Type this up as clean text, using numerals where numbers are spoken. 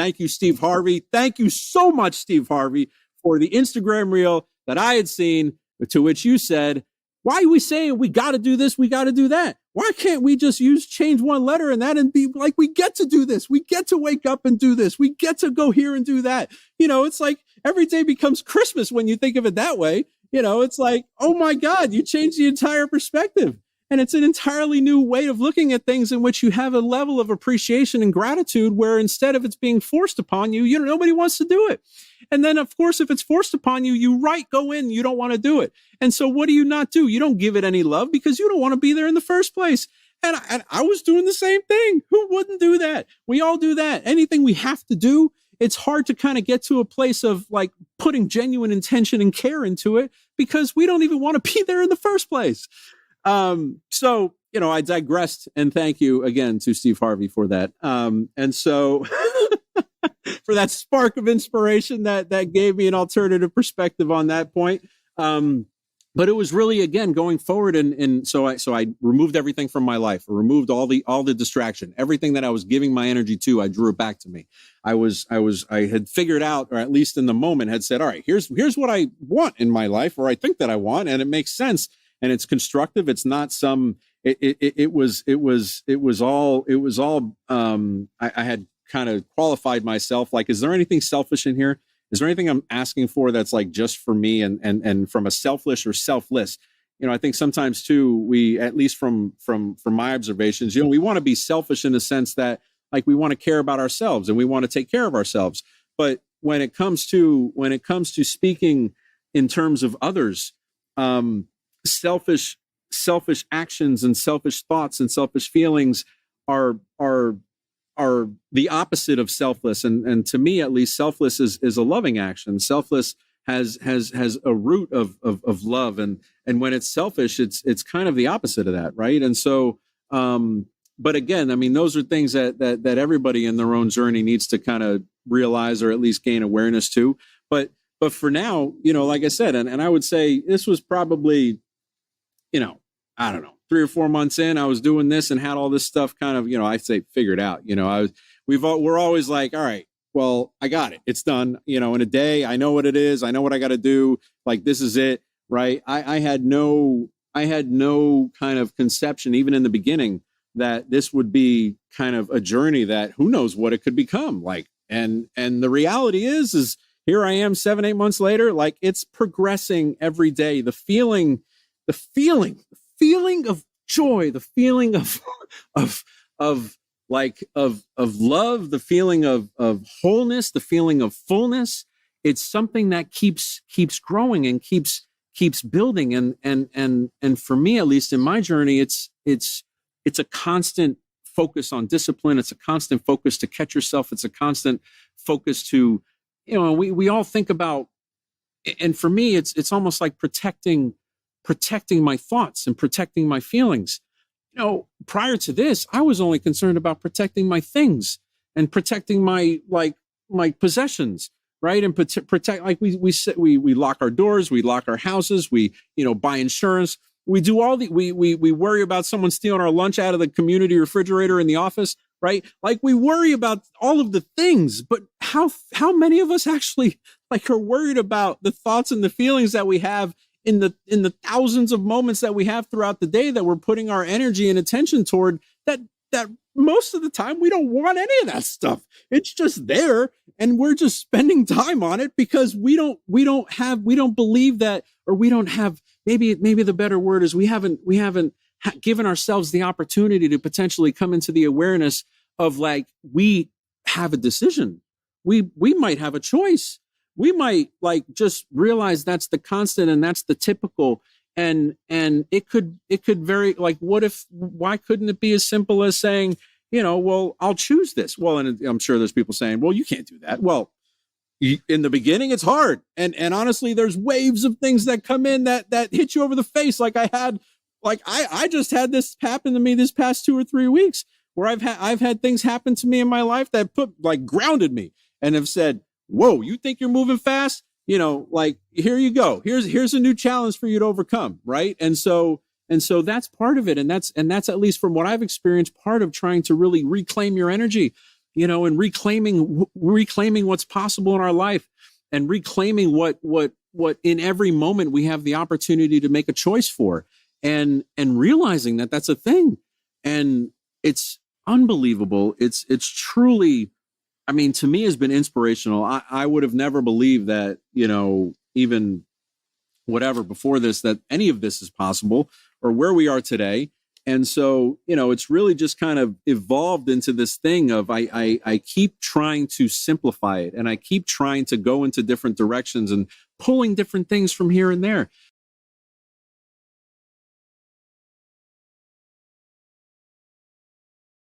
Thank you, Steve Harvey. Thank you so much, Steve Harvey, for the Instagram reel that I had seen, to which you said, why are we saying we got to do this, we got to do that? Why can't we just change one letter and that and be like, we get to do this. We get to wake up and do this. We get to go here and do that. It's like every day becomes Christmas when you think of it that way. It's like, oh my God, you changed the entire perspective. And it's an entirely new way of looking at things in which you have a level of appreciation and gratitude where instead of it's being forced upon you, nobody wants to do it. And then, of course, if it's forced upon you, you go in, you don't want to do it. And so what do you not do? You don't give it any love because you don't want to be there in the first place. And I was doing the same thing. Who wouldn't do that? We all do that. Anything we have to do, it's hard to kind of get to a place of like putting genuine intention and care into it because we don't even want to be there in the first place. So, I digressed, and thank you again to Steve Harvey for that. And so for that spark of inspiration that gave me an alternative perspective on that point. But it was really, again, going forward. And so I removed everything from my life. I removed all the distraction, everything that I was giving my energy to, I drew it back to me. I had figured out, or at least in the moment had said, all right, here's what I want in my life, or I think that I want, and it makes sense. And it's constructive. It's not some, it was all, I had kind of qualified myself. Like, is there anything selfish in here? Is there anything I'm asking for that's like just for me and from a selfish or selfless? I think sometimes too, we, at least from my observations, we want to be selfish in the sense that like we want to care about ourselves and we want to take care of ourselves. But when it comes to speaking in terms of others, selfish actions and selfish thoughts and selfish feelings are the opposite of selfless. And to me, at least, selfless is a loving action. Selfless has a root of love. And when it's selfish, it's kind of the opposite of that. Right. And so, but again, I mean, those are things that everybody in their own journey needs to kind of realize, or at least gain awareness to. But for now, like I said, and I would say this was probably, I don't know, 3 or 4 months in, I was doing this and had all this stuff kind of, I'd say figured out, we're always like, all right, well, I got it. It's done, in a day. I know what it is. I know what I got to do. Like, this is it. Right. I had no kind of conception, even in the beginning, that this would be kind of a journey that who knows what it could become like. And the reality is here I am 7-8 months later, like it's progressing every day. The feeling of joy, the feeling of love, the feeling of wholeness, the feeling of fullness. It's something that keeps growing and keeps building. And for me, at least in my journey, it's a constant focus on discipline. It's a constant focus to catch yourself. It's a constant focus to, we all think about, and for me, it's almost like protecting my thoughts and protecting my feelings. Prior to this, I was only concerned about protecting my things and protecting my possessions, right? And protect, like we lock our doors, we lock our houses, we, buy insurance. We do we worry about someone stealing our lunch out of the community refrigerator in the office, right? Like we worry about all of the things, but how many of us actually are worried about the thoughts and the feelings that we have in the thousands of moments that we have throughout the day that we're putting our energy and attention toward, that most of the time we don't want any of that stuff. It's just there and we're just spending time on it because we don't believe that, or we don't have, maybe the better word is we haven't given ourselves the opportunity to potentially come into the awareness of like, we have a decision. We might have a choice. We might just realize that's the constant and that's the typical. And it could vary. Like, why couldn't it be as simple as saying, well, I'll choose this. Well, and I'm sure there's people saying, well, you can't do that. Well, in the beginning, it's hard. And honestly, there's waves of things that come in that hit you over the face. Like I just had this happen to me this past 2 or 3 weeks where I've had things happen to me in my life that grounded me and have said, whoa, you think you're moving fast? Here you go. Here's a new challenge for you to overcome. Right. And so that's part of it. And that's at least from what I've experienced, part of trying to really reclaim your energy. and reclaiming what's possible in our life, and reclaiming what in every moment we have the opportunity to make a choice for, and realizing that that's a thing. And it's unbelievable. It's truly, I mean, to me, has been inspirational. I would have never believed that, even whatever before this, that any of this is possible, or where we are today. And so, it's really just kind of evolved into this thing of I keep trying to simplify it, and I keep trying to go into different directions and pulling different things from here and there.